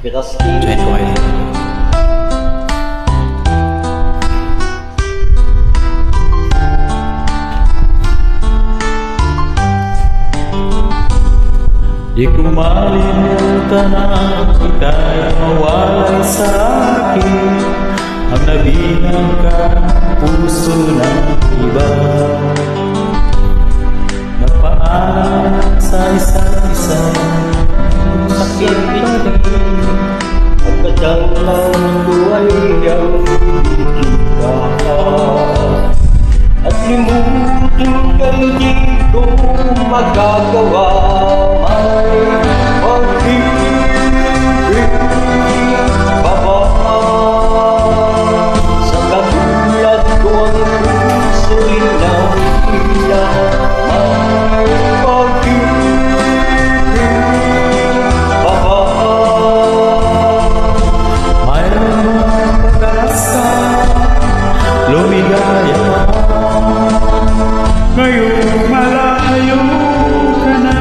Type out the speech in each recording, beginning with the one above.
Join ko kayo dito. Di ko malimutan na ika'y mawalay sa akin, ang nabinang ka puso ng iba. Napaalam sa isa't isa, Sakit pitin, pagkatang lang ko ay ang ibigin ka. At limutin kay di ko magagawa. May pag-ibig pa ba? Sa katulad ko ang puso rin ng ila. May pag-ibig pa ba? mayroong mga pag-asa, lumigaya ka. Ngayong malayo ka na.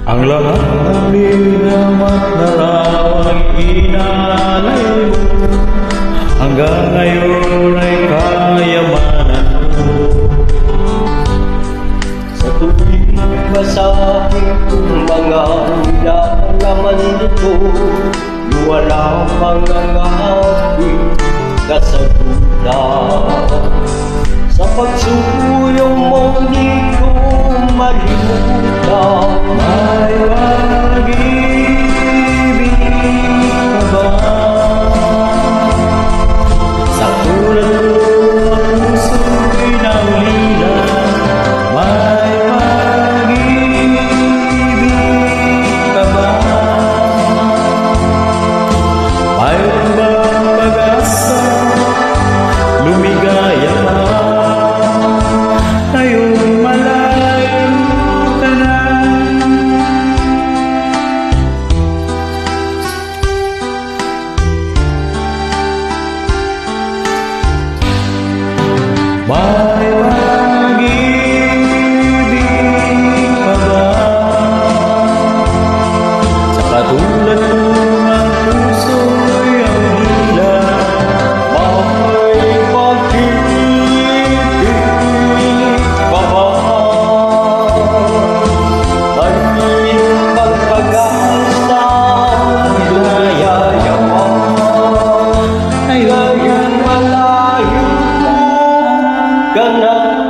Ang lahat ng linam at larawang inalay mo, hanggang ngayon ay kayamanan mo. Sa tuwing masabi kong mga nilalaman nito, wala pang nangahabi kasagutan. Sa pagsuyong mo di ko malimutan. May pag-ibig ka ba? Sa tulad ko ang puso'y naulila. May pag-ibig ka ba? Mayroon bang pag-asa, lumigaya ka? Ngayong malayo ka na. May pag-ibig ka ba? Sa katulad ko ang puso'y ang hila. May pag-ibig pa ba? Maging pagpag-asa, nilayaya pa. Ngayong malayo ka na.